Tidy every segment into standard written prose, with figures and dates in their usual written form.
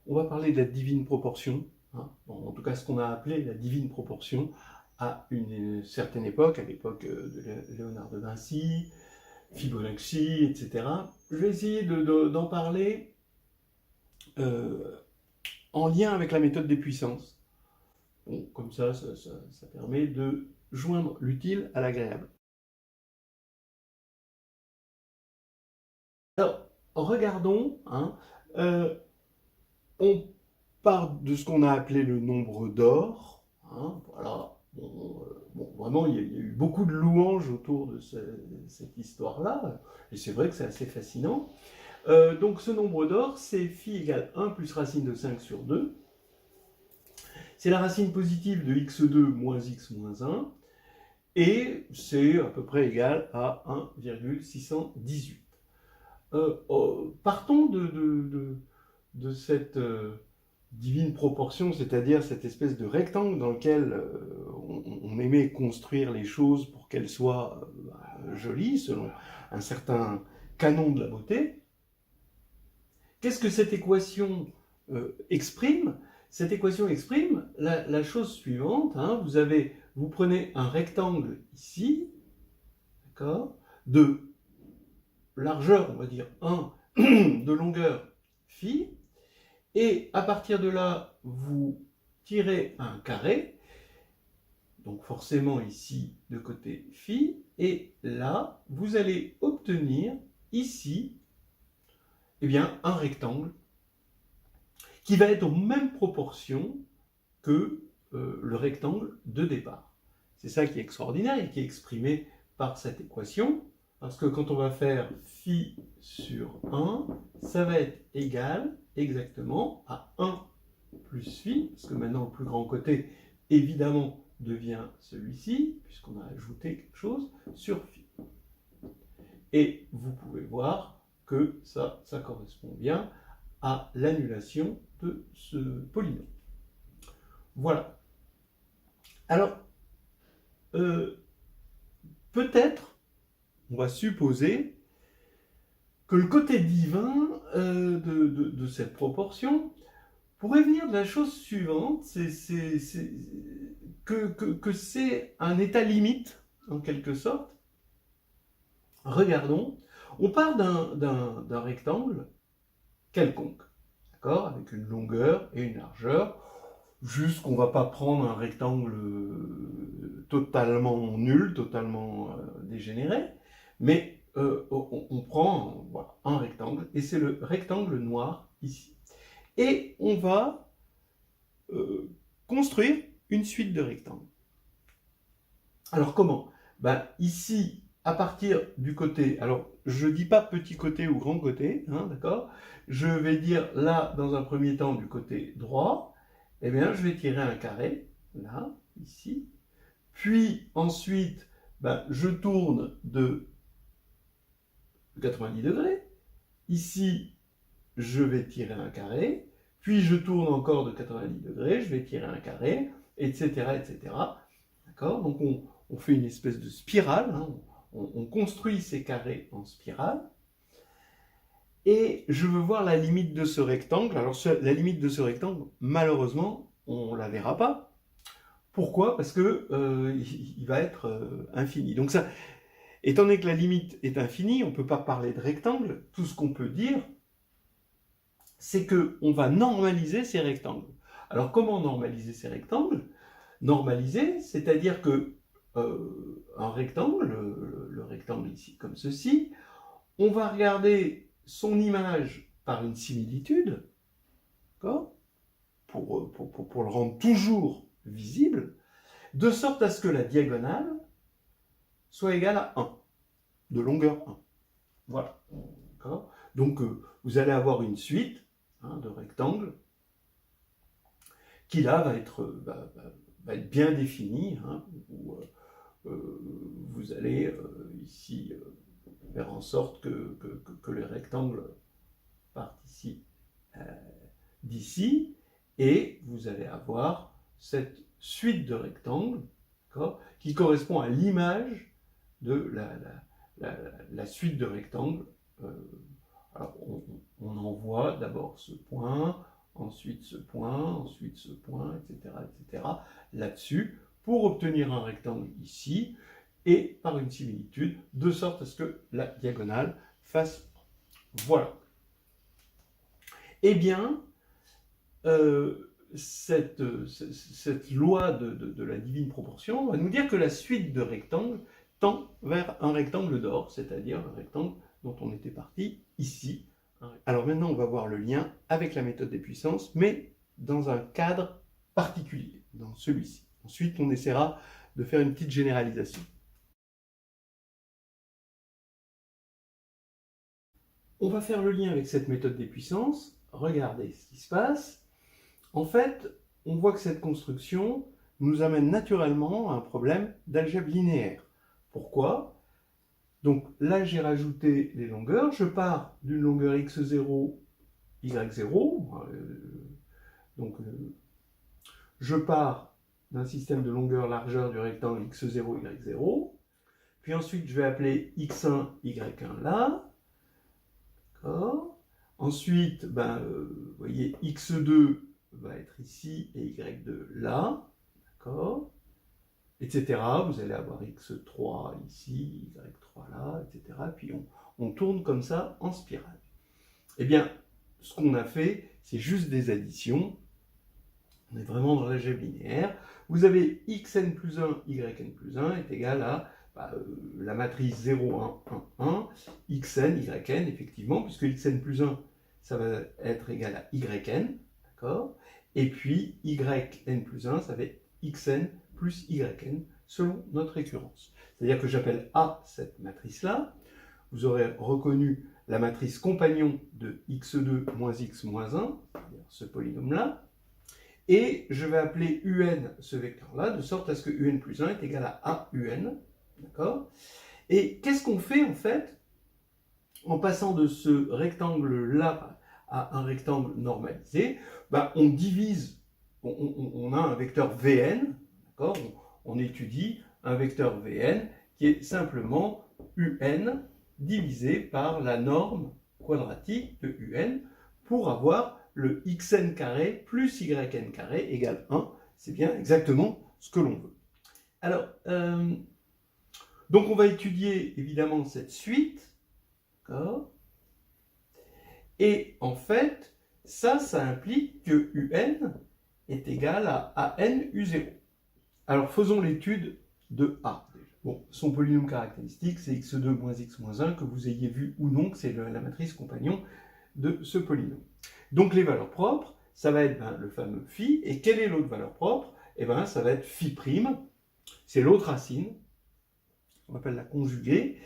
on va parler de la divine proportion, hein, en tout cas ce qu'on a appelé la divine proportion à une certaine époque, à l'époque de Léonard de Vinci, Fibonacci, etc. Je vais essayer d'en parler en lien avec la méthode des puissances. Bon, comme ça permet de joindre l'utile à l'agréable. Alors, regardons, hein, on part de ce qu'on a appelé le nombre d'or. Hein, voilà. Bon, vraiment, il y a eu beaucoup de louanges autour de cette histoire-là, et c'est vrai que c'est assez fascinant. Donc ce nombre d'or, c'est phi égale 1 plus racine de 5 sur 2. C'est la racine positive de x2 moins x moins 1, et c'est à peu près égal à 1,618. Partons de cette divine proportion, c'est-à-dire cette espèce de rectangle dans lequel on aimait construire les choses pour qu'elles soient jolies, selon un certain canon de la beauté. Qu'est-ce que cette équation exprime? Cette équation exprime la chose suivante, hein, vous prenez un rectangle ici, d'accord, de largeur, on va dire 1, de longueur phi, et à partir de là, vous tirez un carré, donc forcément ici de côté phi, et là, vous allez obtenir ici, eh bien, un rectangle qui va être aux mêmes proportions que le rectangle de départ. C'est ça qui est extraordinaire et qui est exprimé par cette équation, parce que quand on va faire phi sur 1, ça va être égal exactement à 1 plus phi, parce que maintenant le plus grand côté, évidemment, devient celui-ci, puisqu'on a ajouté quelque chose, sur phi. Et vous pouvez voir que ça correspond bien à l'annulation de ce polynôme. Voilà. Alors, peut-être, on va supposer que le côté divin de cette proportion pourrait venir de la chose suivante, que c'est un état limite, en quelque sorte. Regardons, on part d'un rectangle quelconque, d'accord, avec une longueur et une largeur. Juste qu'on ne va pas prendre un rectangle totalement nul, totalement dégénéré, mais on prend voilà, un rectangle, et c'est le rectangle noir ici. Et on va construire une suite de rectangles. Alors comment? Ben, ici, à partir du côté, alors je ne dis pas petit côté ou grand côté, hein, d'accord? Je vais dire là, dans un premier temps, du côté droit, eh bien, je vais tirer un carré, là, ici. Puis, ensuite, ben, je tourne de 90 degrés. Ici, je vais tirer un carré. Puis, je tourne encore de 90 degrés. Je vais tirer un carré, etc., etc. D'accord? Donc, on fait une espèce de spirale. Hein, on construit ces carrés en spirale. Et je veux voir la limite de ce rectangle. Alors, la limite de ce rectangle, malheureusement, on ne la verra pas. Pourquoi? Parce que il va être infini. Donc ça, étant donné que la limite est infinie, on ne peut pas parler de rectangle. Tout ce qu'on peut dire, c'est qu'on va normaliser ces rectangles. Alors comment normaliser ces rectangles? Normaliser, c'est-à-dire que un rectangle, le rectangle ici comme ceci, on va regarder son image par une similitude, d'accord, pour le rendre toujours visible, de sorte à ce que la diagonale soit égale à 1, de longueur 1. Voilà. Donc, vous allez avoir une suite hein, de rectangles qui, là, va être bien définie, hein, où vous allez ici faire en sorte que les rectangles partent ici, d'ici, et vous allez avoir cette suite de rectangles qui correspond à l'image de la suite de rectangles. Alors on envoie d'abord ce point, ensuite ce point, etc., là-dessus, pour obtenir un rectangle ici, et par une similitude, de sorte à ce que la diagonale fasse... Voilà. Eh bien, cette loi de la divine proportion va nous dire que la suite de rectangles tend vers un rectangle d'or, c'est-à-dire un rectangle dont on était parti ici. Alors maintenant, on va voir le lien avec la méthode des puissances, mais dans un cadre particulier, dans celui-ci. Ensuite, on essaiera de faire une petite généralisation. On va faire le lien avec cette méthode des puissances. Regardez ce qui se passe. En fait, on voit que cette construction nous amène naturellement à un problème d'algèbre linéaire. Pourquoi? Donc là, j'ai rajouté les longueurs. Je pars d'une longueur x0, y0. Donc, je pars d'un système de longueur-largeur du rectangle x0, y0. Puis ensuite, je vais appeler x1, y1 là. D'accord. Ensuite, vous voyez, x2 va être ici et y2 là. D'accord. Etc. Vous allez avoir x3 ici, y3 là, etc. Puis on tourne comme ça en spirale. Eh bien, ce qu'on a fait, c'est juste des additions. On est vraiment dans l'algèbre linéaire. Vous avez xn plus 1, yn plus 1 est égal à la matrice 0, 1, 1, 1, xn, yn, effectivement, puisque xn plus 1, ça va être égal à yn, d'accord? Et puis yn plus 1, ça va être xn plus yn, selon notre récurrence. C'est-à-dire que j'appelle A cette matrice-là. Vous aurez reconnu la matrice compagnon de x2 moins x moins 1, c'est-à-dire ce polynôme-là. Et je vais appeler un ce vecteur-là, de sorte à ce que un plus 1 est égal à AUN. D'accord? Et qu'est-ce qu'on fait, en fait, en passant de ce rectangle-là à un rectangle normalisé? On divise, on a un vecteur Vn, d'accord? On étudie un vecteur Vn qui est simplement un divisé par la norme quadratique de un pour avoir le xn carré plus yn carré égale 1. C'est bien exactement ce que l'on veut. Alors, donc on va étudier évidemment cette suite. D'accord. Et en fait, ça implique que un est égal à an u0. Alors faisons l'étude de A. Bon, son polynôme caractéristique, c'est x2 moins x moins 1, que vous ayez vu ou non que c'est la matrice compagnon de ce polynôme. Donc les valeurs propres, ça va être le fameux phi. Et quelle est l'autre valeur propre? Eh bien, ça va être phi prime. C'est l'autre racine, on appelle la conjuguée,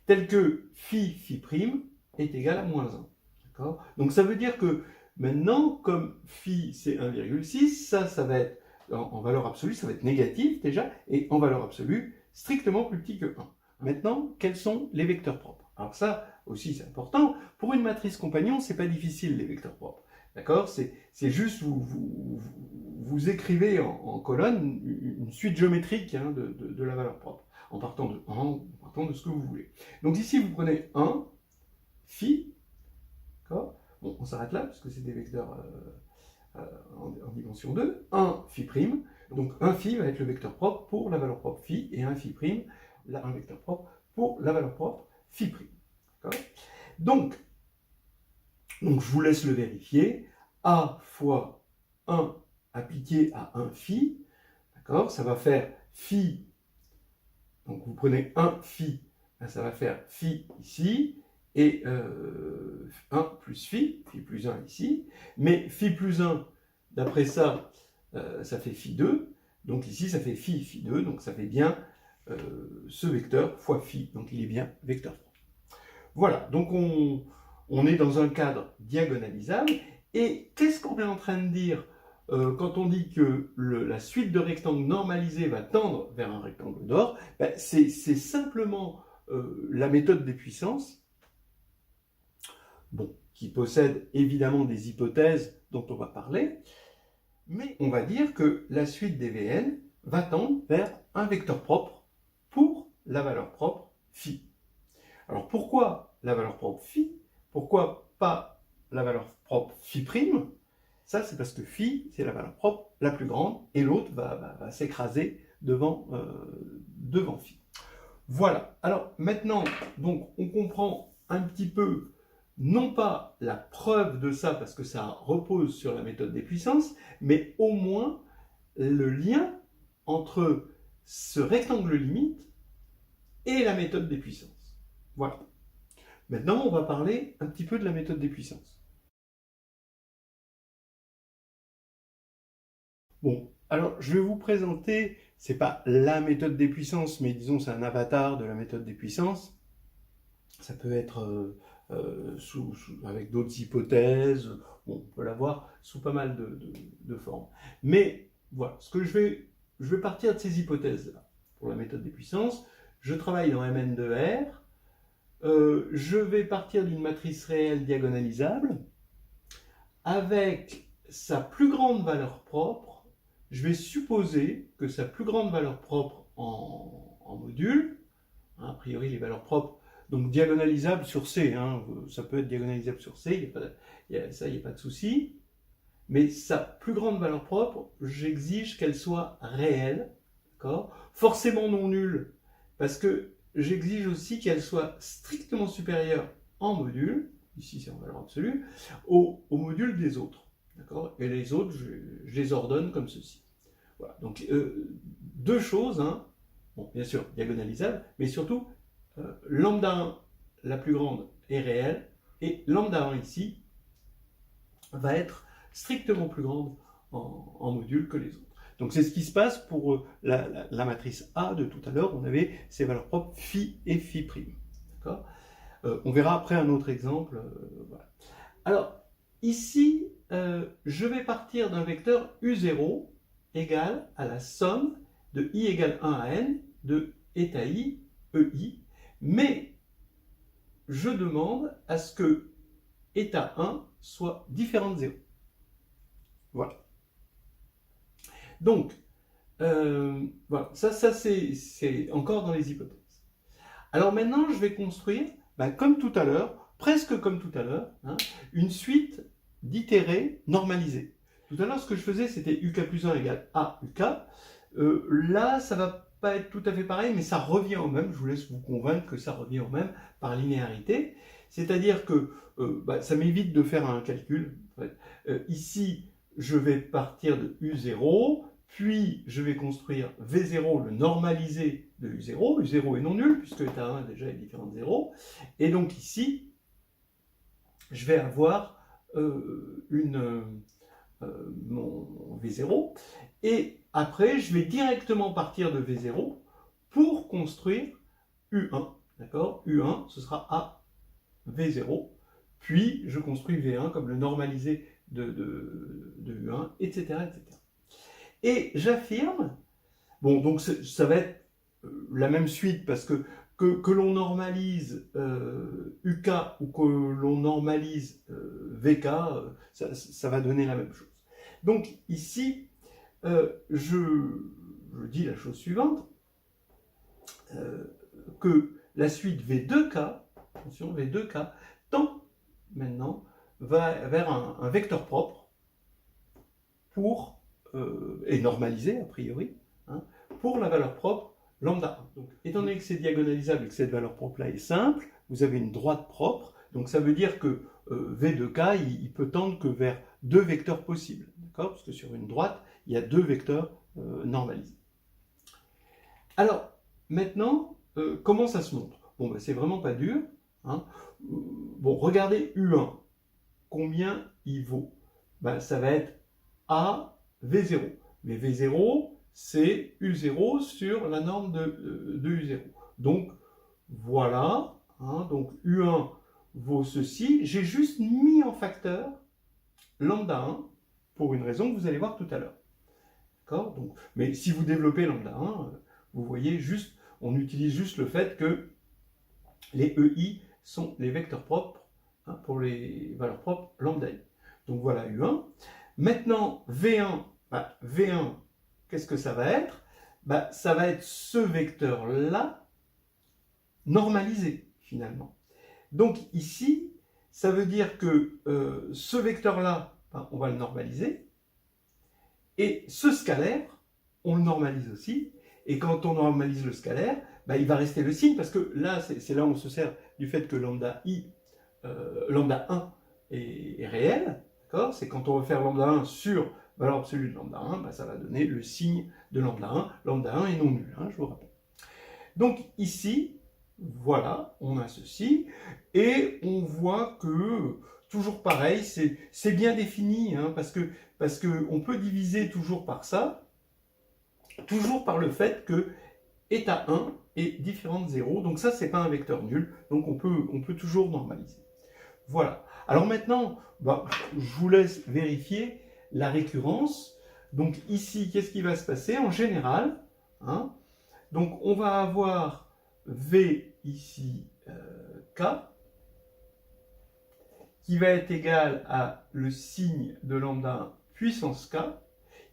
telle que phi prime est égal à moins 1. D'accord? Donc ça veut dire que maintenant, comme phi c'est 1,6, ça va être, en valeur absolue, ça va être négatif déjà, et en valeur absolue, strictement plus petit que 1. Maintenant, quels sont les vecteurs propres? Alors ça aussi c'est important. Pour une matrice compagnon, c'est pas difficile les vecteurs propres. D'accord? C'est juste, vous écrivez en colonne une suite géométrique de la valeur propre, en partant de 1, en partant de ce que vous voulez. Donc ici, vous prenez 1, phi, d'accord? Bon, on s'arrête là, parce que c'est des vecteurs en dimension 2. 1 phi prime, donc 1 phi va être le vecteur propre pour la valeur propre phi, et 1 phi prime, un vecteur propre pour la valeur propre phi prime. Donc, je vous laisse le vérifier. A fois 1 appliqué à 1 phi, d'accord, ça va faire phi, donc vous prenez 1 phi, ça va faire phi ici, et 1 plus phi plus 1 ici, mais phi plus 1, d'après ça, ça fait phi 2, donc ici ça fait phi 2, donc ça fait bien ce vecteur fois phi, donc il est bien vecteur propre. Voilà, donc on est dans un cadre diagonalisable, et qu'est-ce qu'on est en train de dire quand on dit que la suite de rectangles normalisés va tendre vers un rectangle d'or? C'est simplement la méthode des puissances, bon, qui possède évidemment des hypothèses dont on va parler, mais on va dire que la suite des Vn va tendre vers un vecteur propre pour la valeur propre phi. Alors pourquoi la valeur propre phi? Pourquoi pas la valeur propre phi prime? Ça, c'est parce que phi, c'est la valeur propre la plus grande, et l'autre va s'écraser devant phi. Voilà. Alors maintenant, donc, on comprend un petit peu, non pas la preuve de ça, parce que ça repose sur la méthode des puissances, mais au moins le lien entre ce rectangle limite et la méthode des puissances. Voilà. Maintenant, on va parler un petit peu de la méthode des puissances. Bon, alors je vais vous présenter, c'est pas la méthode des puissances, mais disons c'est un avatar de la méthode des puissances. Ça peut être avec d'autres hypothèses, bon, on peut l'avoir sous pas mal de formes. Mais voilà, je vais partir de ces hypothèses-là pour la méthode des puissances. Je travaille dans Mn2R, je vais partir d'une matrice réelle diagonalisable avec sa plus grande valeur propre. Je vais supposer que sa plus grande valeur propre en module, hein, a priori les valeurs propres, donc diagonalisables sur C, hein, ça peut être diagonalisable sur C, il n'y a pas de souci, mais sa plus grande valeur propre, j'exige qu'elle soit réelle, forcément non nulle, parce que j'exige aussi qu'elle soit strictement supérieure en module, ici c'est en valeur absolue, au module des autres. Et les autres, je les ordonne comme ceci. Voilà. Donc, deux choses, hein. Bon, bien sûr, diagonalisable, mais surtout, lambda 1, la plus grande, est réelle, et lambda 1 ici va être strictement plus grande en module que les autres. Donc c'est ce qui se passe pour la matrice A de tout à l'heure, on avait ses valeurs propres phi et phi prime. On verra après un autre exemple. Voilà. Alors, ici, je vais partir d'un vecteur U0 égal à la somme de i égale 1 à n de eta i, ei, mais je demande à ce que eta 1 soit différent de 0. Voilà. Donc, voilà, ça c'est encore dans les hypothèses. Alors maintenant, je vais construire, comme tout à l'heure, presque comme tout à l'heure, hein, une suite d'itérés normalisés. Tout à l'heure, ce que je faisais, c'était uk plus 1 égale a uk. Là, ça va pas être tout à fait pareil, mais ça revient au même. Je vous laisse vous convaincre que ça revient au même par linéarité. C'est-à-dire que ça m'évite de faire un calcul. En fait. Ici, je vais partir de U0, puis je vais construire V0, le normalisé de U0. U0 est non nul, puisque eta 1 déjà est différent de 0. Et donc ici, je vais avoir mon V0. Et après, je vais directement partir de V0 pour construire U1. D'accord ? U1, ce sera A V0. Puis, je construis V1 comme le normalisé de U1, etc., etc. Et j'affirme, bon, donc ça va être la même suite parce que l'on normalise UK ou que l'on normalise VK, ça va donner la même chose. Donc ici, je dis la chose suivante, que la suite V2K, attention, V2K, tend maintenant vers un vecteur propre pour, et normalisé a priori, hein, pour la valeur propre lambda 1. Donc, étant donné que c'est diagonalisable et que cette valeur propre-là est simple, vous avez une droite propre, donc ça veut dire que V2K, il peut tendre que vers deux vecteurs possibles, d'accord ? Parce que sur une droite, il y a deux vecteurs normalisés. Alors, maintenant, comment ça se montre ? Bon, c'est vraiment pas dur. Hein. Bon, regardez U1. Combien il vaut ? Ça va être A V0. Mais V0, c'est U0 sur la norme de U0. Donc, voilà. Hein, donc, U1 vaut ceci. J'ai juste mis en facteur lambda 1 pour une raison que vous allez voir tout à l'heure. D'accord ? Donc, mais si vous développez lambda 1, vous voyez juste, on utilise juste le fait que les EI sont les vecteurs propres pour les valeurs propres lambda i. Donc voilà U1. Maintenant, V1, V1, qu'est-ce que ça va être ? Ça va être ce vecteur-là normalisé, finalement. Donc ici, ça veut dire que ce vecteur-là, hein, on va le normaliser. Et ce scalaire, on le normalise aussi. Et quand on normalise le scalaire, bah, il va rester le signe, parce que là, c'est là où on se sert du fait que lambda 1 est réel. C'est quand on veut faire lambda 1 sur valeur absolue de lambda 1, bah, ça va donner le signe de lambda 1. Lambda 1 est non nul, hein, je vous rappelle. Donc ici, voilà, on a ceci. Et on voit que, toujours pareil, c'est bien défini, hein, parce que on peut diviser toujours par ça, toujours par le fait que état 1 est différent de 0. Donc ça, c'est pas un vecteur nul. Donc on peut toujours normaliser. Voilà. Alors maintenant, bah, je vous laisse vérifier la récurrence. Donc ici, qu'est-ce qui va se passer en général, hein? Donc on va avoir V ici, K, qui va être égal à le signe de lambda 1 puissance K.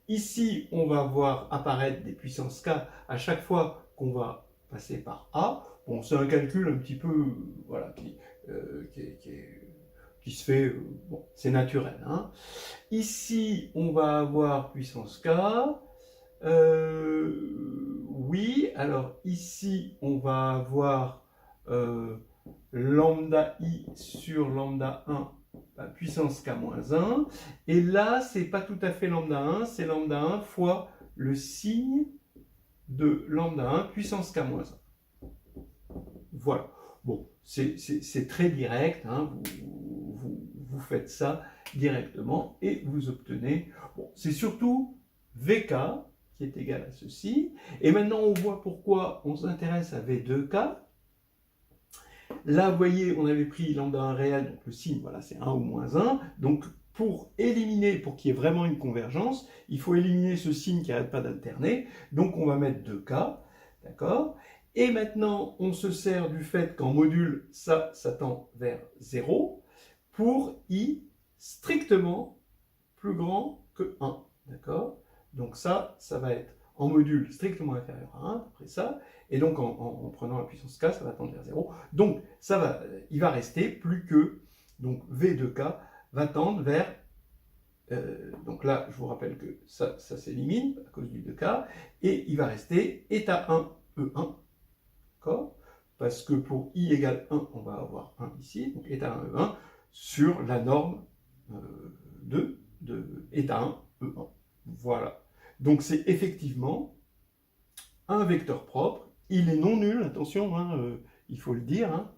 Ici, on va voir apparaître des puissances K à chaque fois qu'on va passer par A. Bon, c'est un calcul un petit peu, voilà, qui se fait, bon, c'est naturel, hein. Ici, on va avoir puissance K. Oui, alors ici, on va avoir lambda I sur lambda 1 puissance K-1. Et là, c'est pas tout à fait lambda 1, c'est lambda 1 fois le signe de lambda 1 puissance K-1. Voilà. Bon, c'est très direct, hein, vous faites ça directement et vous obtenez, bon, c'est surtout VK qui est égal à ceci. Et maintenant, on voit pourquoi on s'intéresse à V2K. Là, vous voyez, on avait pris lambda 1 réel, donc le signe, voilà, c'est 1 ou moins 1. Donc, pour éliminer, pour qu'il y ait vraiment une convergence, il faut éliminer ce signe qui n'arrête pas d'alterner. Donc, on va mettre 2K, d'accord? Et maintenant, on se sert du fait qu'en module, ça tend vers 0, pour I strictement plus grand que 1, d'accord? Donc ça va être en module strictement inférieur à 1, après ça, et donc en prenant la puissance k, ça va tendre vers 0. Donc il va rester plus que, donc V de k va tendre vers, donc là je vous rappelle que ça s'élimine à cause du 2k, et il va rester état 1, E1, d'accord? Parce que pour i égale 1, on va avoir 1 ici, donc état 1, E1, sur la norme de état 1, E1. Voilà. Donc c'est effectivement un vecteur propre. Il est non nul, attention, hein, il faut le dire, hein,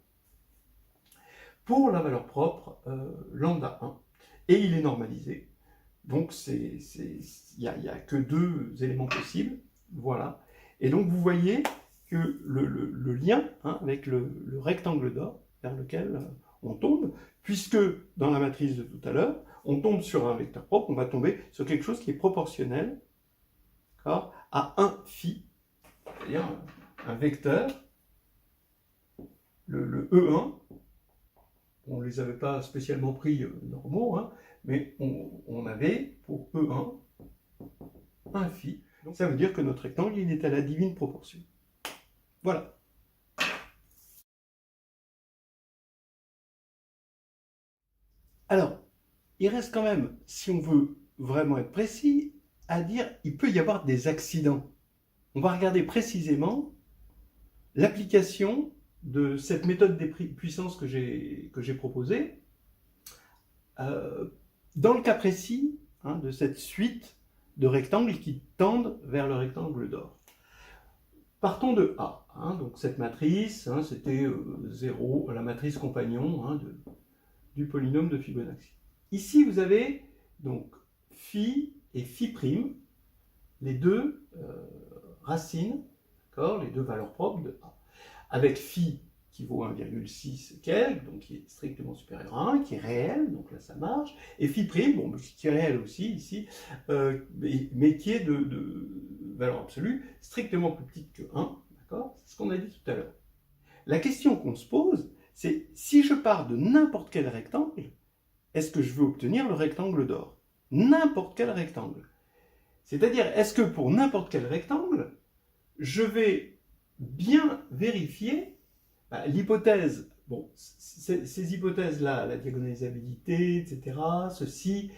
pour la valeur propre lambda 1. Et il est normalisé. Donc il n'y a que deux éléments possibles. Voilà. Et donc vous voyez que le lien, hein, avec le rectangle d'or vers lequel on tombe, puisque dans la matrice de tout à l'heure, on tombe sur un vecteur propre, on va tomber sur quelque chose qui est proportionnel à 1 phi, c'est-à-dire un vecteur, le E1, on ne les avait pas spécialement pris normaux, hein, mais on avait pour E1 1 phi. Donc ça veut dire que notre rectangle, il est à la divine proportion. Voilà. Alors, il reste quand même, si on veut vraiment être précis, à dire il peut y avoir des accidents. On va regarder précisément l'application de cette méthode des puissances que j'ai proposée dans le cas précis, hein, de cette suite de rectangles qui tendent vers le rectangle d'or. Partons de A, hein, donc cette matrice, hein, c'était 0, la matrice compagnon, hein, du polynôme de Fibonacci. Ici, vous avez donc phi et phi prime, les deux racines, les deux valeurs propres de A. Avec phi qui vaut 1,6 quelques, donc qui est strictement supérieur à 1, qui est réel, donc là ça marche, et phi prime, bon, qui est réel aussi ici, mais qui est de valeur absolue strictement plus petite que 1, d'accord? C'est ce qu'on a dit tout à l'heure. La question qu'on se pose, c'est si je pars de n'importe quel rectangle, est-ce que je veux obtenir le rectangle d'or? N'importe quel rectangle. C'est-à-dire, est-ce que pour n'importe quel rectangle, je vais bien vérifier l'hypothèse, bon, ces hypothèses-là, la diagonalisabilité, etc., ceci,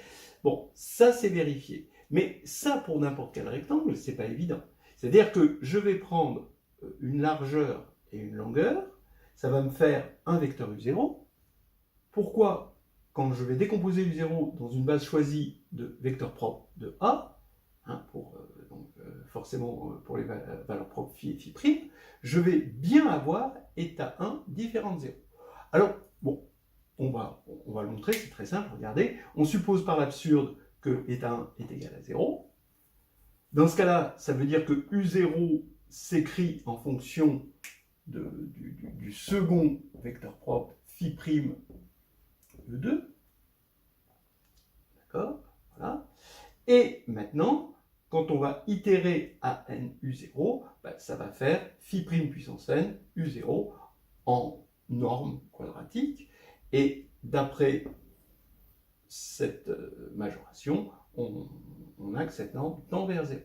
Bon, ça c'est vérifié. Mais ça, pour n'importe quel rectangle, c'est pas évident. C'est-à-dire que je vais prendre une largeur et une longueur, ça va me faire un vecteur U0. Pourquoi, quand je vais décomposer U0 dans une base choisie de vecteurs propres de A, hein, forcément pour les valeurs propres phi et phi', je vais bien avoir état 1 différent de 0. Alors, bon, on va le montrer, c'est très simple, regardez. On suppose par l'absurde que état 1 est égal à 0. Dans ce cas-là, ça veut dire que U0 s'écrit en fonction du second vecteur propre phi' E2. D'accord? Voilà. Et maintenant, quand on va itérer à n U0, ça va faire phi' puissance n U0 en norme quadratique. Et d'après cette majoration, on a que cette norme tend vers 0.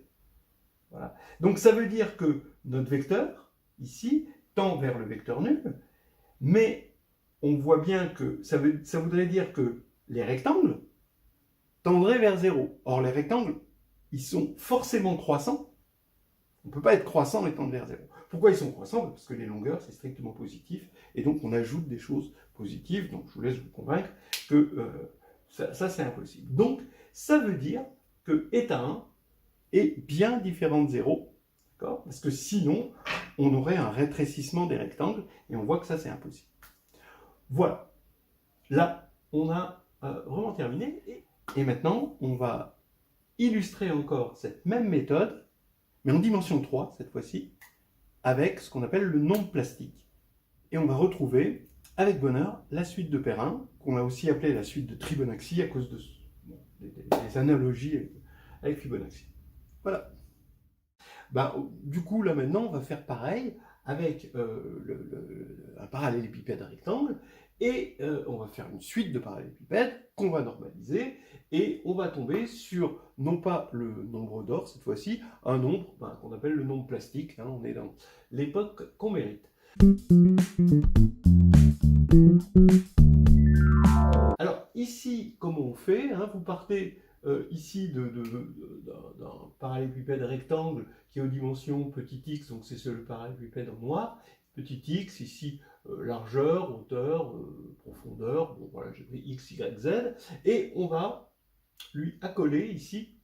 Voilà. Donc ça veut dire que notre vecteur, ici, tend vers le vecteur nul, mais on voit bien que ça voudrait dire que les rectangles tendraient vers 0. Or, les rectangles, ils sont forcément croissants. On ne peut pas être croissant et tendre vers 0. Pourquoi ils sont croissants? Parce que les longueurs, c'est strictement positif, et donc on ajoute des choses positives, donc je vous laisse vous convaincre que ça c'est impossible. Donc, ça veut dire que état 1 est bien différent de 0, d'accord? Parce que sinon, on aurait un rétrécissement des rectangles, et on voit que ça c'est impossible. Voilà. Là, on a vraiment terminé, et maintenant, on va illustrer encore cette même méthode, mais en dimension 3 cette fois-ci, avec ce qu'on appelle le nombre plastique. Et on va retrouver, avec bonheur, la suite de Perrin, qu'on a aussi appelée la suite de Fibonacci à cause des analogies avec Fibonacci. Voilà. Du coup, là maintenant, on va faire pareil avec un parallélépipède rectangle, et on va faire une suite de parallélépipèdes qu'on va normaliser, et on va tomber sur, non pas le nombre d'or cette fois-ci, un nombre qu'on appelle le nombre plastique, hein, on est dans l'époque qu'on mérite. Alors ici, comment on fait, hein, vous partez ici d'un parallélépipède rectangle qui est aux dimensions petit x, donc c'est le parallélépipède en noir, petit x, ici largeur, hauteur, profondeur, bon voilà, j'ai pris x, y, z, et on va lui accoler ici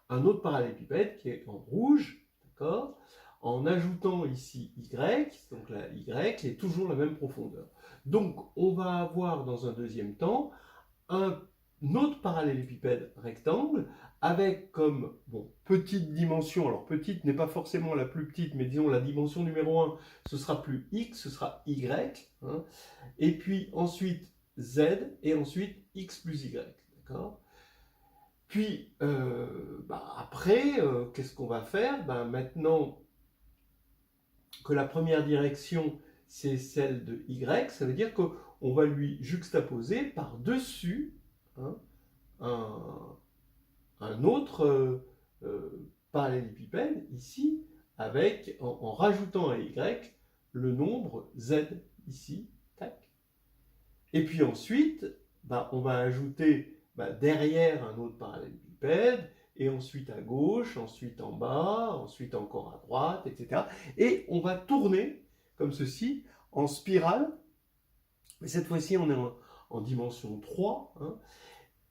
un autre parallélépipède qui est en rouge, d'accord, en ajoutant ici y, donc la y est toujours la même profondeur. Donc on va avoir dans un deuxième temps un autre parallélépipède rectangle avec comme petite dimension, alors petite n'est pas forcément la plus petite, mais disons la dimension numéro 1, ce sera plus x, ce sera y, hein, et puis ensuite z, et ensuite x plus y, d'accord. Puis après, qu'est-ce qu'on va faire? Maintenant que la première direction c'est celle de y, ça veut dire qu'on va lui juxtaposer par-dessus, hein, un autre parallélépipède ici, avec, en rajoutant à y le nombre z ici, tac. Et puis ensuite, on va ajouter derrière un autre parallélépipède, et ensuite à gauche, ensuite en bas, ensuite encore à droite, etc. Et on va tourner comme ceci, en spirale, mais cette fois-ci on est en dimension 3, hein,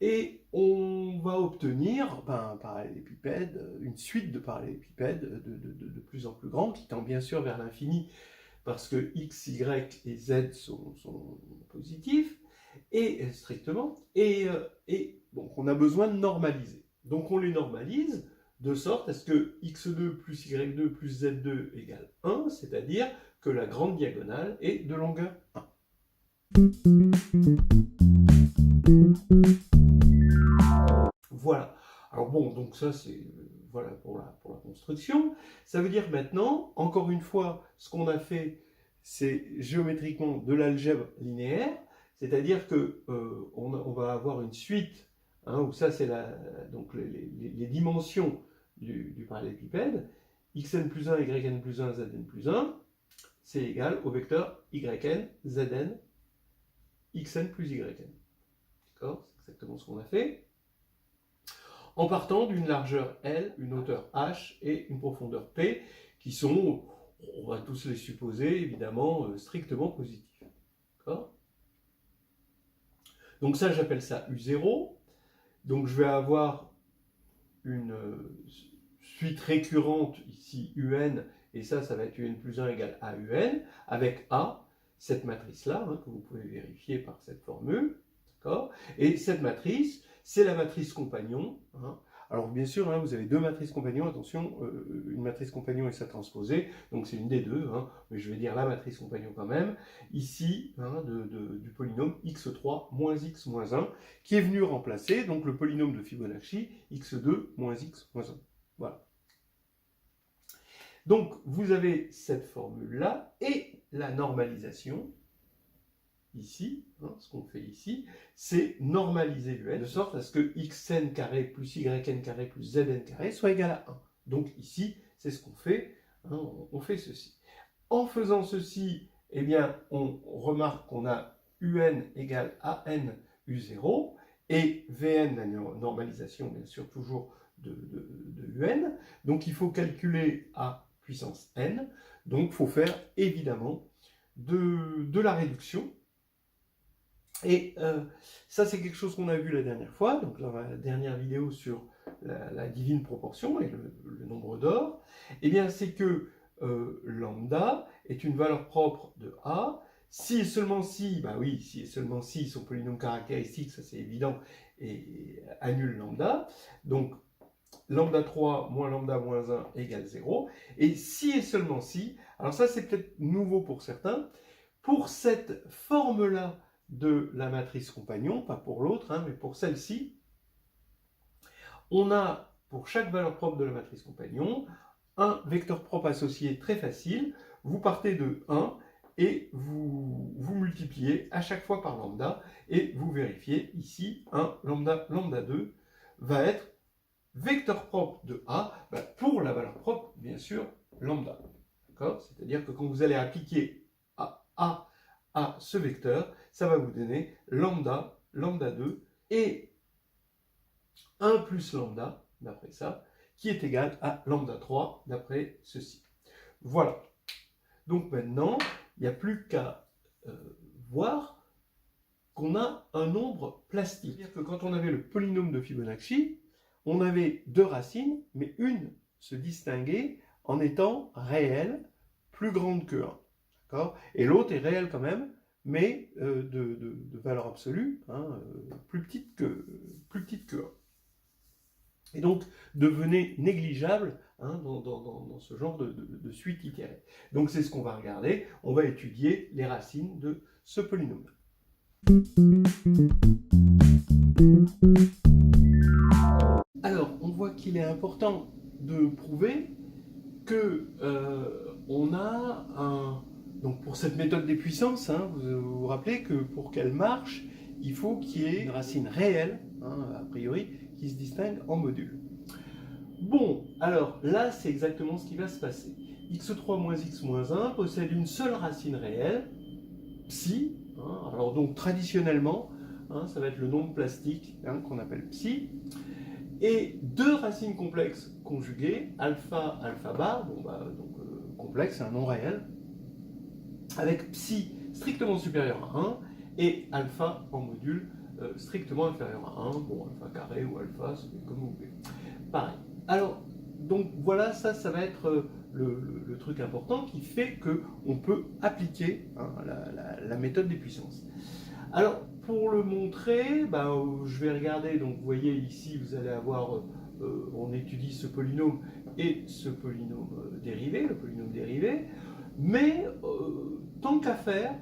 et on va obtenir un parallélépipède, une suite de parallélépipèdes de plus en plus grands, qui tend bien sûr vers l'infini, parce que x, y et z sont positifs, et strictement, et donc on a besoin de normaliser. Donc on les normalise de sorte à ce que x2 plus y2 plus z2 égale 1, c'est-à-dire que la grande diagonale est de longueur 1. Voilà. Alors bon, donc ça c'est voilà pour la construction. Ça veut dire maintenant, encore une fois, ce qu'on a fait, c'est géométriquement de l'algèbre linéaire, c'est-à-dire que on va avoir une suite, hein, où ça c'est donc les dimensions du parallélépipède, xn plus 1, yn plus 1, zn plus 1, c'est égal au vecteur yn, zn, xn plus yn. D'accord? exactement ce qu'on a fait, en partant d'une largeur L, une hauteur H et une profondeur P, qui sont, on va tous les supposer, évidemment, strictement positifs. D'accord ? Donc ça, j'appelle ça U0. Donc je vais avoir une suite récurrente, ici UN, et ça va être UN plus 1 égale AUN, avec A, cette matrice-là, hein, que vous pouvez vérifier par cette formule. D'accord ? Et cette matrice, c'est la matrice compagnon. Hein. Alors bien sûr, hein, vous avez deux matrices compagnons, attention, une matrice compagnon et sa transposée, donc c'est une des deux, hein, mais je vais dire la matrice compagnon quand même, ici, hein, du polynôme x3 moins x moins 1, qui est venu remplacer donc le polynôme de Fibonacci, x2 moins x moins 1. Voilà. Donc vous avez cette formule-là et la normalisation, ici, hein, ce qu'on fait ici, c'est normaliser l'un, de sorte à ce que xn carré plus yn carré plus zn carré soit égal à 1. Donc ici, c'est ce qu'on fait, hein, on fait ceci. En faisant ceci, eh bien, on remarque qu'on a un égale an u0, et vn, la normalisation, bien sûr, toujours de un. Donc il faut calculer a puissance n, donc il faut faire, évidemment, de la réduction. Et ça, c'est quelque chose qu'on a vu la dernière fois, donc dans la dernière vidéo sur la divine proportion et le nombre d'or. Eh bien, c'est que lambda est une valeur propre de A. Si et seulement si, bah oui, si et seulement si son polynôme caractéristique, ça c'est évident, et annule lambda. Donc, lambda 3 moins lambda moins 1 égale 0. Et si et seulement si, alors ça c'est peut-être nouveau pour certains, pour cette forme-là de la matrice compagnon, pas pour l'autre, hein, mais pour celle-ci, on a pour chaque valeur propre de la matrice compagnon un vecteur propre associé très facile. Vous partez de 1 et vous multipliez à chaque fois par lambda et vous vérifiez ici un lambda 2 va être vecteur propre de A pour la valeur propre, bien sûr, lambda. C'est-à-dire que quand vous allez appliquer A à ce vecteur, ça va vous donner lambda 2 et 1 plus lambda, d'après ça, qui est égal à lambda 3, d'après ceci. Voilà. Donc maintenant, il n'y a plus qu'à voir qu'on a un nombre plastique. C'est-à-dire que quand on avait le polynôme de Fibonacci, on avait deux racines, mais une se distinguait en étant réelle, plus grande que 1. Et l'autre est réelle quand même, mais de valeur absolue, hein, plus petite que 1. Et donc devenait négligeable, hein, dans ce genre de suite itérée. Donc c'est ce qu'on va regarder, on va étudier les racines de ce polynôme. Alors, on voit qu'il est important de prouver que on a un... Donc pour cette méthode des puissances, hein, vous vous rappelez que pour qu'elle marche, il faut qu'il y ait une racine réelle, hein, a priori, qui se distingue en modules. Bon, alors là, c'est exactement ce qui va se passer. x3 moins x moins 1 possède une seule racine réelle, psi. Hein, alors donc traditionnellement, hein, ça va être le nombre plastique, hein, qu'on appelle psi. Et deux racines complexes conjuguées, alpha, alpha bar, bon bah, donc complexe, c'est un nom réel, avec psi strictement supérieur à 1 et alpha en module strictement inférieur à 1, bon alpha carré ou alpha, c'est comme vous voulez. Pareil. Alors, donc voilà, ça va être le truc important qui fait qu'on peut appliquer, hein, la méthode des puissances. Alors, pour le montrer, je vais regarder, donc vous voyez ici, vous allez avoir, on étudie ce polynôme et ce polynôme dérivé, le polynôme dérivé, mais tant qu'à faire,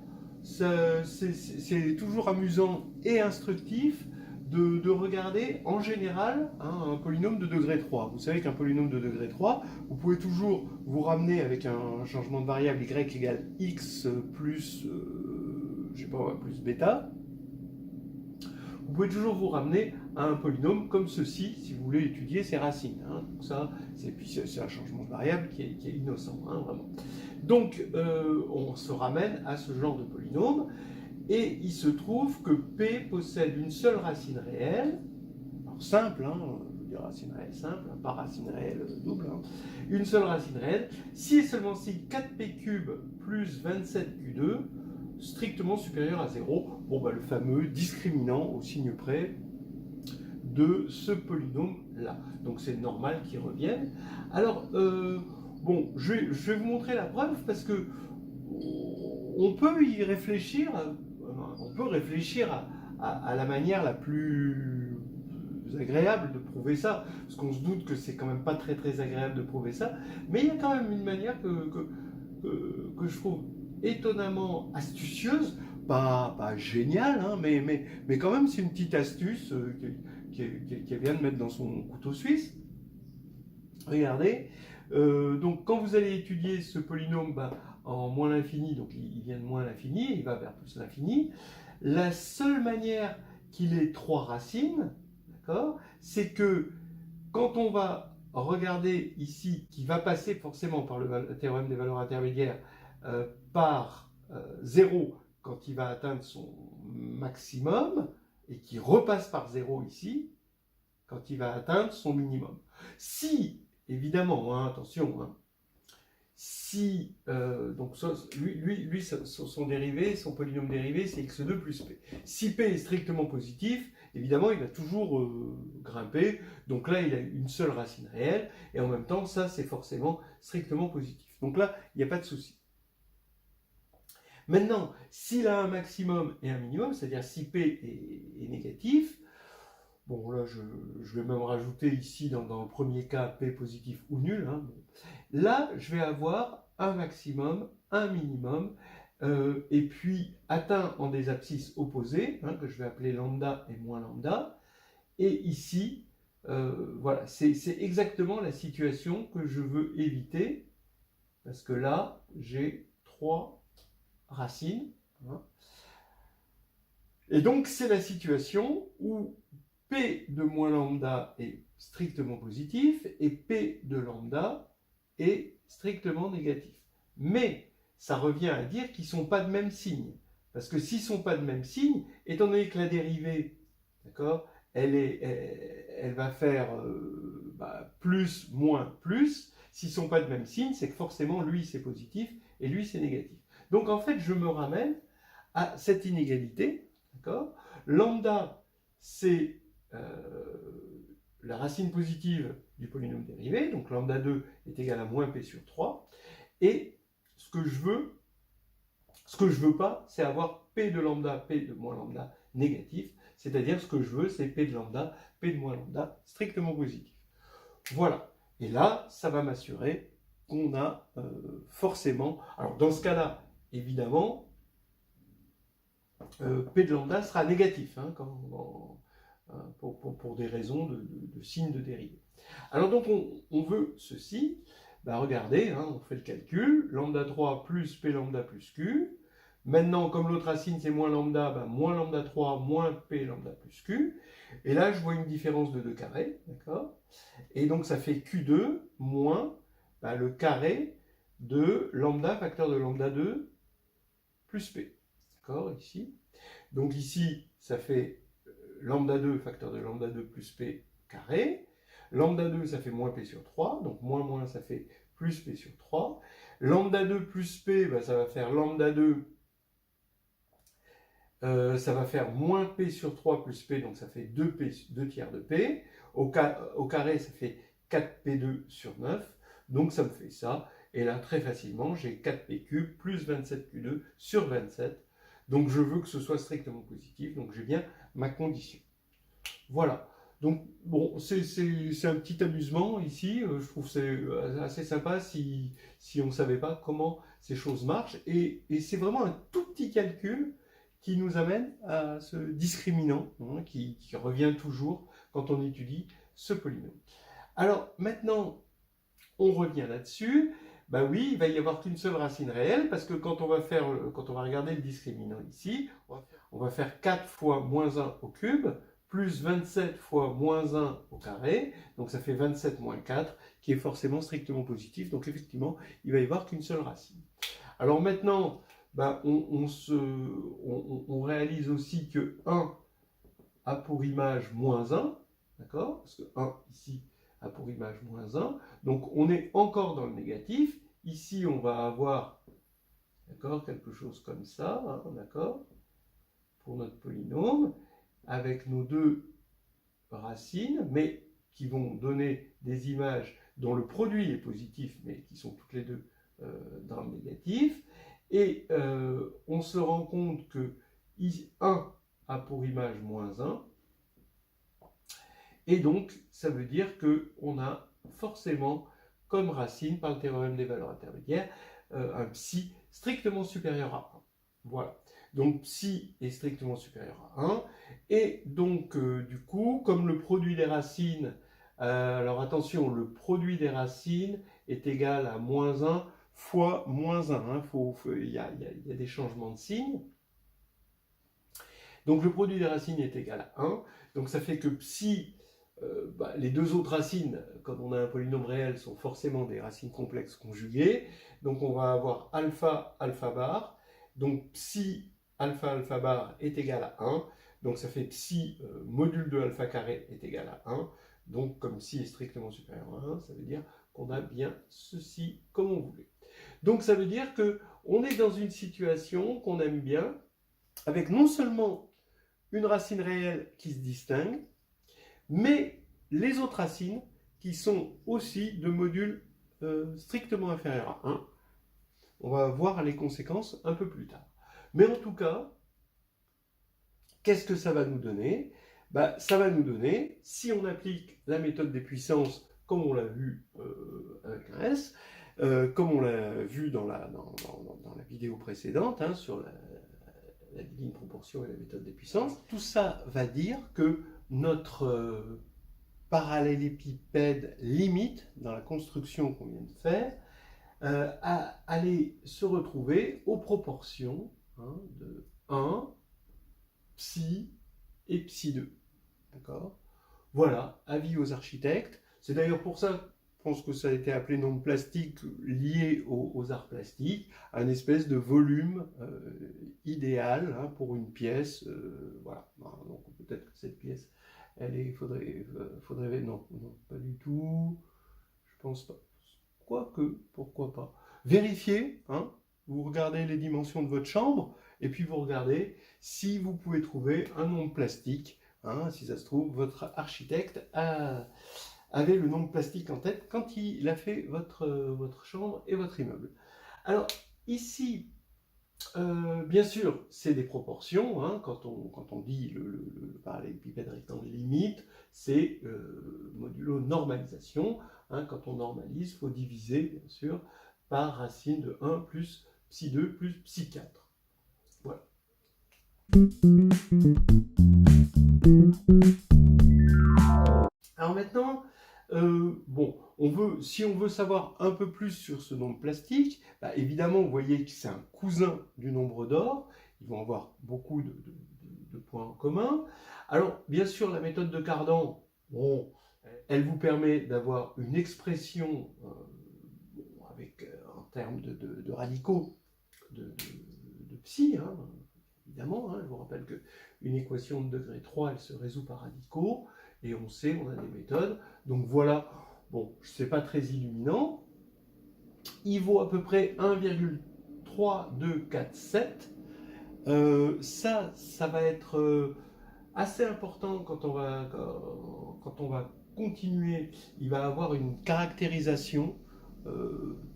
c'est toujours amusant et instructif de regarder en général, hein, un polynôme de degré 3. Vous savez qu'un polynôme de degré 3, vous pouvez toujours vous ramener avec un changement de variable y égale x plus, je sais pas, plus bêta. Vous pouvez toujours vous ramener à un polynôme comme ceci, si vous voulez étudier ses racines. Hein. Donc ça, c'est un changement de variable qui est innocent, hein, vraiment. Donc, on se ramène à ce genre de polynôme. Et il se trouve que P possède une seule racine réelle, alors simple, hein, je veux dire racine réelle simple, pas racine réelle double, hein, une seule racine réelle, si et seulement si 4p³ plus 27q2 strictement supérieur à 0, bon, bah, le fameux discriminant au signe près de ce polynôme-là. Donc c'est normal qu'il revienne. Alors, bon, je vais vous montrer la preuve parce que on peut y réfléchir, on peut réfléchir à la manière la plus agréable de prouver ça, parce qu'on se doute que c'est quand même pas très très agréable de prouver ça, mais il y a quand même une manière que je trouve étonnamment astucieuse, pas géniale, hein, mais quand même c'est une petite astuce qu'elle vient de mettre dans son couteau suisse. Regardez, donc quand vous allez étudier ce polynôme en moins l'infini, donc il vient de moins l'infini, il va vers plus l'infini, la seule manière qu'il ait 3 racines, d'accord, c'est que quand on va regarder ici, qui va passer forcément par le théorème des valeurs intermédiaires, par 0 quand il va atteindre son maximum, et qui repasse par 0 ici, quand il va atteindre son minimum. Si, évidemment, hein, attention, hein, si, donc lui son dérivé, son polynôme dérivé, c'est x2 plus p. Si p est strictement positif, évidemment, il va toujours grimper, donc là, il a une seule racine réelle, et en même temps, ça, c'est forcément strictement positif. Donc là, il n'y a pas de souci. Maintenant, s'il a un maximum et un minimum, c'est-à-dire si p est négatif, bon, là, je vais même rajouter ici, dans le premier cas, P positif ou nul. Hein. Là, je vais avoir un maximum, un minimum, et puis atteint en des abscisses opposées, hein, que je vais appeler lambda et moins lambda. Et ici, voilà, c'est exactement la situation que je veux éviter, parce que là, j'ai 3 racines. Hein. Et donc, c'est la situation où P de moins lambda est strictement positif et P de lambda est strictement négatif. Mais ça revient à dire qu'ils ne sont pas de même signe. Parce que s'ils ne sont pas de même signe, étant donné que la dérivée, d'accord, elle va faire plus, moins, plus, s'ils ne sont pas de même signe, c'est que forcément lui c'est positif et lui c'est négatif. Donc en fait, je me ramène à cette inégalité, d'accord. Lambda, c'est la racine positive du polynôme dérivé, donc lambda 2 est égal à moins p sur 3, et ce que je veux pas, c'est avoir p de lambda, p de moins lambda négatif, c'est-à-dire ce que je veux, c'est p de lambda, p de moins lambda strictement positif. Voilà, et là, ça va m'assurer qu'on a forcément, alors dans ce cas-là, évidemment, p de lambda sera négatif, hein, pour des raisons de signes de dérivée. Alors donc on veut ceci, regardez, hein, on fait le calcul, lambda 3 plus p lambda plus q. Maintenant, comme l'autre racine c'est moins lambda, moins lambda 3 moins p lambda plus q. Et là, je vois une différence de 2 carrés, d'accord. Et donc ça fait q2 moins le carré de lambda facteur de lambda 2 plus p. D'accord, ici. Donc ici, ça fait lambda 2 facteur de lambda 2 plus p carré. Lambda 2, ça fait moins p sur 3. Donc moins moins, ça fait plus p sur 3. Lambda 2 plus p, ça va faire lambda 2. Ça va faire moins p sur 3 plus p, donc ça fait 2 tiers de p. Au carré, ça fait 4p2 sur 9. Donc ça me fait ça. Et là, très facilement, j'ai 4p³ plus 27q2 sur 27. Donc je veux que ce soit strictement positif, donc j'ai bien ma condition. Voilà. Donc bon, c'est un petit amusement ici, je trouve c'est assez sympa si on ne savait pas comment ces choses marchent. Et c'est vraiment un tout petit calcul qui nous amène à ce discriminant, hein, qui revient toujours quand on étudie ce polynôme. Alors maintenant, on revient là-dessus. Oui, il va y avoir qu'une seule racine réelle, parce que quand on va regarder le discriminant ici, on va faire 4 fois moins 1 au cube, plus 27 fois moins 1 au carré, donc ça fait 27 moins 4, qui est forcément strictement positif, donc effectivement, il va y avoir qu'une seule racine. Alors maintenant, ben, on réalise aussi que 1 a pour image moins 1, d'accord? Parce que 1 ici a pour image moins 1. Donc on est encore dans le négatif. Ici, on va avoir, d'accord, quelque chose comme ça, hein, d'accord, pour notre polynôme, avec nos deux racines, mais qui vont donner des images dont le produit est positif, mais qui sont toutes les deux dans le négatif. Et on se rend compte que 1 a pour image moins 1. Et donc, ça veut dire qu'on a forcément comme racine, par le théorème des valeurs intermédiaires, un psi strictement supérieur à 1. Voilà. Donc, psi est strictement supérieur à 1. Et donc, du coup, comme le produit des racines, alors attention, le produit des racines est égal à moins 1 fois moins 1. Hein. Il y a des changements de signes. Donc, le produit des racines est égal à 1. Donc, ça fait que psi... les deux autres racines, quand on a un polynôme réel, sont forcément des racines complexes conjuguées. Donc on va avoir alpha, alpha bar. Donc psi, alpha, alpha bar est égal à 1. Donc ça fait psi module de alpha carré est égal à 1. Donc comme psi est strictement supérieur à 1, ça veut dire qu'on a bien ceci comme on voulait. Donc ça veut dire qu'on est dans une situation qu'on aime bien, avec non seulement une racine réelle qui se distingue, mais les autres racines qui sont aussi de modules strictement inférieurs à 1. On va voir les conséquences un peu plus tard. Mais en tout cas, qu'est-ce que ça va nous donner? Ça va nous donner, si on applique la méthode des puissances, comme on l'a vu avec un S, comme on l'a vu dans la vidéo précédente, hein, sur la divine proportion et la méthode des puissances, tout ça va dire que notre parallélépipède limite, dans la construction qu'on vient de faire, à aller se retrouver aux proportions de 1, psi et psi 2. D'accord? Voilà, avis aux architectes. C'est d'ailleurs pour ça, je pense que ça a été appelé nombre plastique lié aux arts plastiques, un espèce de volume idéal pour une pièce. Voilà, donc peut-être que cette pièce, faudrait, non, pas du tout, je pense pas. Quoique, pourquoi pas. Vérifiez, hein, vous regardez les dimensions de votre chambre, et puis vous regardez si vous pouvez trouver un nombre plastique. Hein, si ça se trouve, votre architecte avait le nombre plastique en tête quand il a fait votre chambre et votre immeuble. Alors, ici, bien sûr, c'est des proportions. Hein, quand on dit le parallélépipède rectangle limite, c'est modulo normalisation. Hein, quand on normalise, il faut diviser, bien sûr, par racine de 1 plus psi 2 plus psi 4. Voilà. Alors maintenant, si on veut savoir un peu plus sur ce nombre plastique, évidemment, vous voyez que c'est un cousin du nombre d'or. Ils vont avoir beaucoup de points en commun. Alors, bien sûr, la méthode de Cardan, elle vous permet d'avoir une expression en termes de radicaux de psi, hein, évidemment. Hein, je vous rappelle qu'une équation de degré 3, elle se résout par radicaux. Et on sait, on a des méthodes. Donc voilà, bon, c'est pas très illuminant. Il vaut à peu près 1,3247. Ça va être assez important quand on va continuer. Il va avoir une caractérisation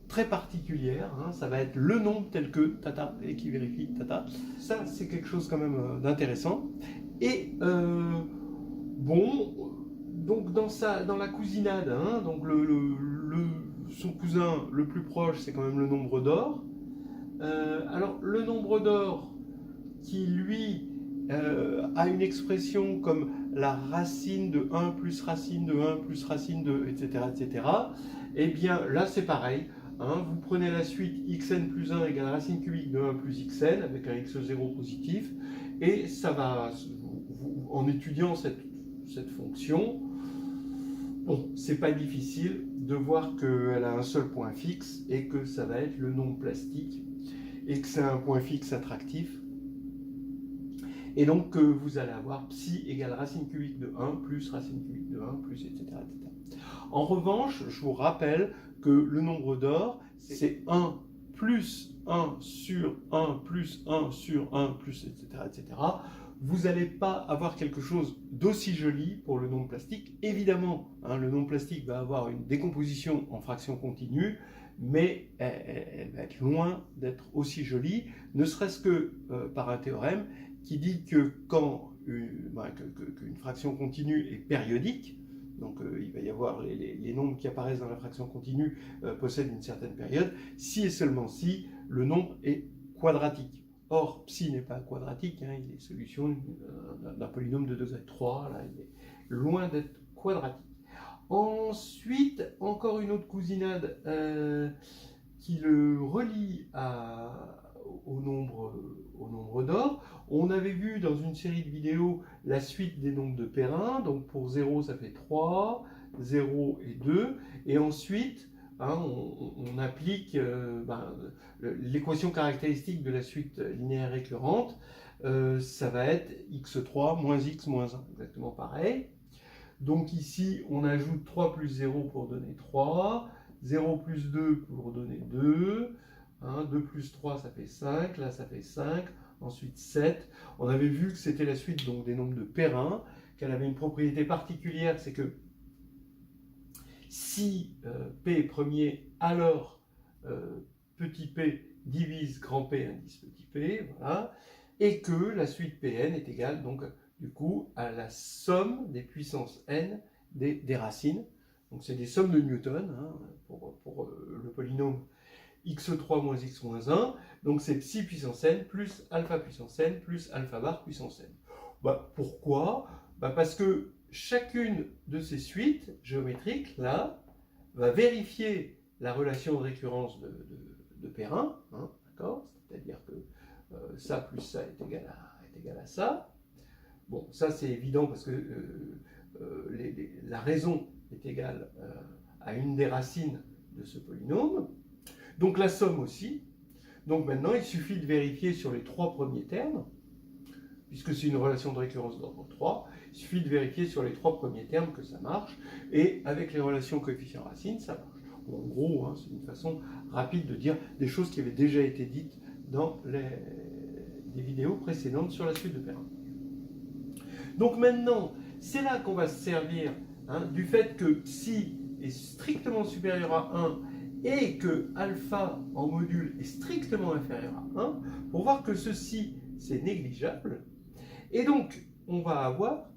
très particulière. Hein. Ça va être le nombre tel que tata, et qui vérifie tata. Ça, c'est quelque chose quand même d'intéressant. Et donc dans la cousinade, hein, donc son cousin le plus proche, c'est quand même le nombre d'or. Alors le nombre d'or qui lui a une expression comme la racine de 1 plus racine de 1 plus racine de, etc. Eh bien là c'est pareil. Hein, vous prenez la suite xn plus 1 égale racine cubique de 1 plus xn avec un x0 positif, et ça va, en étudiant cette fonction, bon, c'est pas difficile de voir qu'elle a un seul point fixe et que ça va être le nombre plastique et que c'est un point fixe attractif. Et donc vous allez avoir psi égale racine cubique de 1 plus racine cubique de 1 plus etc. etc. En revanche, je vous rappelle que le nombre d'or, c'est 1 plus 1 sur 1 plus 1 sur 1 plus etc. etc. Vous n'allez pas avoir quelque chose d'aussi joli pour le nombre plastique. Évidemment, hein, le nombre plastique va avoir une décomposition en fractions continues, mais elle va être loin d'être aussi jolie, ne serait-ce que par un théorème qui dit que quand qu'une fraction continue est périodique, donc il va y avoir les nombres qui apparaissent dans la fraction continue possèdent une certaine période, si et seulement si le nombre est quadratique. Or, psi n'est pas quadratique, hein, il est solution d'un polynôme de degré 3, là, il est loin d'être quadratique. Ensuite, encore une autre cousinade qui le relie au nombre d'or. On avait vu dans une série de vidéos la suite des nombres de Perrin, donc pour 0 ça fait 3, 0 et 2, et ensuite hein, on applique l'équation caractéristique de la suite linéaire récurrente, ça va être x3 moins x moins 1, exactement pareil. Donc ici on ajoute 3 plus 0 pour donner 3, 0 plus 2 pour donner 2, hein, 2 plus 3 ça fait 5, là ça fait 5, ensuite 7. On avait vu que c'était la suite donc, des nombres de Perrin, qu'elle avait une propriété particulière, c'est que si P est premier, alors petit p divise grand P indice petit p, voilà, et que la suite Pn est égale donc du coup à la somme des puissances n des racines. Donc c'est des sommes de Newton hein, pour le polynôme x3 moins x moins 1. Donc c'est psi puissance n plus alpha puissance n plus alpha bar puissance n. Pourquoi parce que chacune de ces suites géométriques là va vérifier la relation de récurrence de Perrin, hein, d'accord, c'est-à-dire que ça plus ça est égal à ça. Bon, ça c'est évident parce que la raison est égale à une des racines de ce polynôme. Donc la somme aussi. Donc maintenant, il suffit de vérifier sur les trois premiers termes, puisque c'est une relation de récurrence d'ordre 3, il suffit de vérifier sur les trois premiers termes que ça marche, et avec les relations coefficient racine, ça marche. Bon, en gros, hein, c'est une façon rapide de dire des choses qui avaient déjà été dites dans les vidéos précédentes sur la suite de Perrin. Donc maintenant, c'est là qu'on va se servir hein, du fait que psi est strictement supérieur à 1 et que alpha en module est strictement inférieur à 1 pour voir que ceci c'est négligeable. Et donc, on va avoir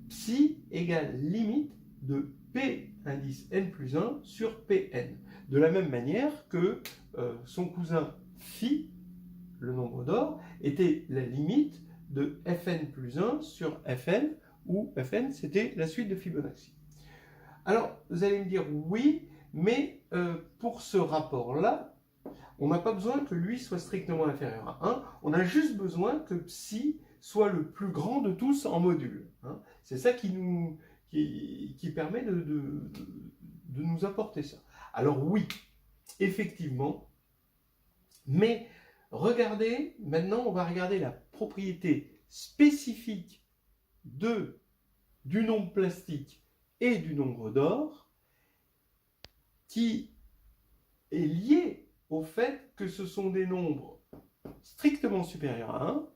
psi égale limite de P indice n plus 1 sur Pn. De la même manière que son cousin phi, le nombre d'or, était la limite de Fn plus 1 sur Fn, où Fn c'était la suite de Fibonacci. Alors, vous allez me dire oui, mais pour ce rapport-là, on n'a pas besoin que lui soit strictement inférieur à 1, on a juste besoin que psi soit le plus grand de tous en module. Hein. C'est ça qui permet de nous apporter ça. Alors oui, effectivement, mais regardez, maintenant on va regarder la propriété spécifique du nombre plastique et du nombre d'or qui est liée au fait que ce sont des nombres strictement supérieurs à 1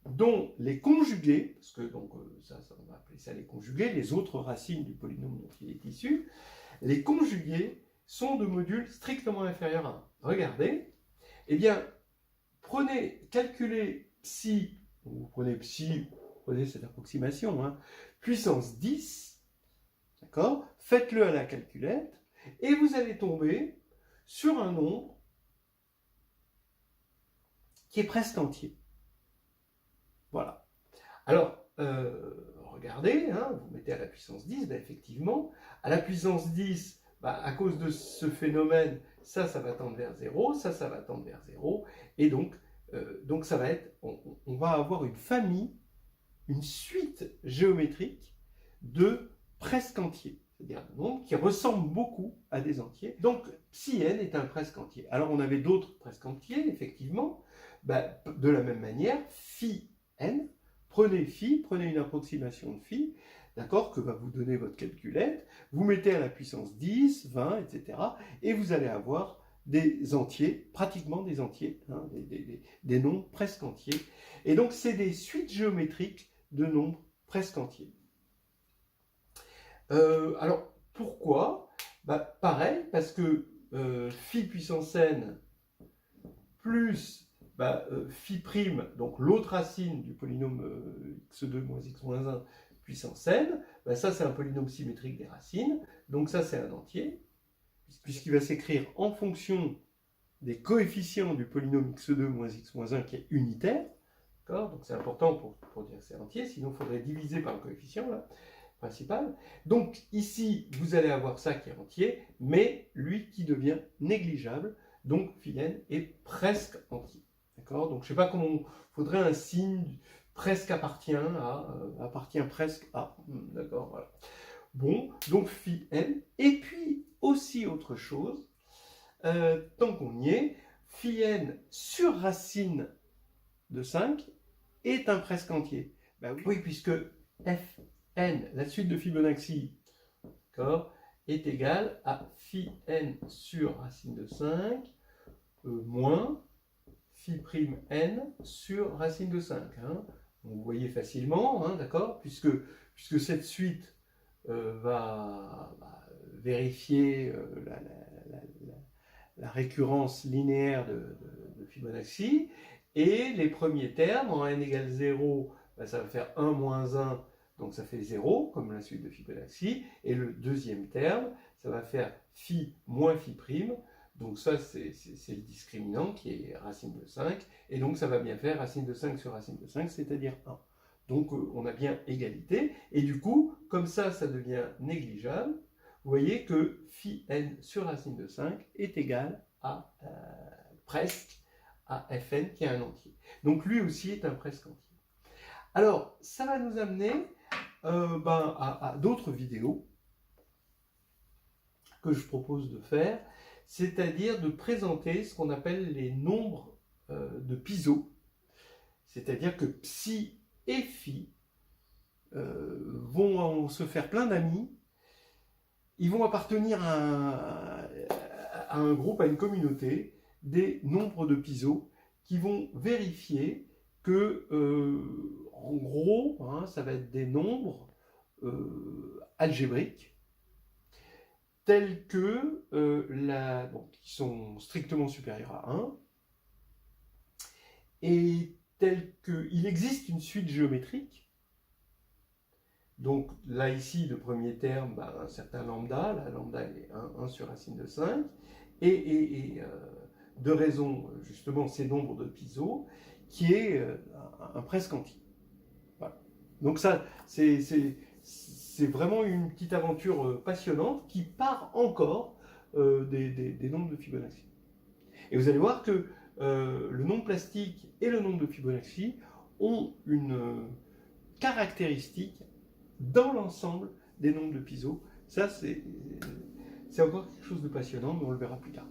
dont les conjugués, parce que donc ça on va appeler ça les conjugués, les autres racines du polynôme dont il est issu, les conjugués sont de modules strictement inférieurs à 1. Regardez, eh bien, calculez psi, vous prenez psi, prenez cette approximation, hein, puissance 10, d'accord, faites-le à la calculette, et vous allez tomber sur un nombre qui est presque entier. Voilà. Alors, regardez, hein, vous mettez à la puissance 10, effectivement, à la puissance 10, à cause de ce phénomène, ça va tendre vers 0, ça va tendre vers 0, et donc ça va être, on va avoir une famille, une suite géométrique de presque entiers. c'est-à-dire un nombre qui ressemble beaucoup à des entiers. Donc, psi n est un presque entier. Alors, on avait d'autres presque entiers, effectivement. De la même manière, phi n, prenez une approximation de phi, d'accord, que va vous donner votre calculette, vous mettez à la puissance 10, 20, etc., et vous allez avoir des entiers, pratiquement des entiers, hein, des nombres presque entiers. Et donc, c'est des suites géométriques de nombres presque entiers. Alors, pourquoi? Pareil, parce que phi puissance n plus phi prime, donc l'autre racine du polynôme x2 moins x moins 1 puissance n, ça c'est un polynôme symétrique des racines, donc ça c'est un entier, puisqu'il va s'écrire en fonction des coefficients du polynôme x2 moins x moins 1 qui est unitaire, d'accord? Donc c'est important pour dire que c'est entier, sinon il faudrait diviser par le coefficient là, principal. Donc ici, vous allez avoir ça qui est entier, mais lui qui devient négligeable, donc phi n est presque entier. D'accord? Donc je ne sais pas comment, il faudrait un signe presque appartient à, appartient presque à. D'accord, voilà. Bon, donc phi n, et puis aussi autre chose, tant qu'on y est, phi n sur racine de 5 est un presque entier. Oui, puisque f n, la suite de Fibonacci, est égale à phi n sur racine de 5 moins phi prime n sur racine de 5. Hein. Donc, vous voyez facilement, hein, d'accord, puisque cette suite va vérifier la récurrence linéaire de Fibonacci, et les premiers termes, en n égale 0, ça va faire 1 moins 1, donc ça fait 0, comme la suite de Fibonacci, et le deuxième terme, ça va faire phi moins phi prime, donc ça c'est le discriminant qui est racine de 5, et donc ça va bien faire racine de 5 sur racine de 5, c'est-à-dire 1. Donc on a bien égalité, et du coup, comme ça devient négligeable, vous voyez que phi n sur racine de 5 est égal à presque à fn qui est un entier. Donc lui aussi est un presque entier. Alors, ça va nous amener à d'autres vidéos que je propose de faire, c'est-à-dire de présenter ce qu'on appelle les nombres de Piso, c'est-à-dire que psi et phi vont se faire plein d'amis, ils vont appartenir à un groupe, à une communauté, des nombres de Piso qui vont vérifier que, en gros, hein, ça va être des nombres algébriques tels que, qui sont strictement supérieurs à 1, et tels qu'il existe une suite géométrique. Donc là, ici, le premier terme, un certain lambda, la lambda elle est 1 sur racine de 5, et de raison, justement, ces nombres de Piso, qui est un presque entier. Voilà. Donc ça, c'est vraiment une petite aventure passionnante qui part encore des nombres de Fibonacci. Et vous allez voir que le nombre plastique et le nombre de Fibonacci ont une caractéristique dans l'ensemble des nombres de Piso. Ça, c'est encore quelque chose de passionnant, mais on le verra plus tard.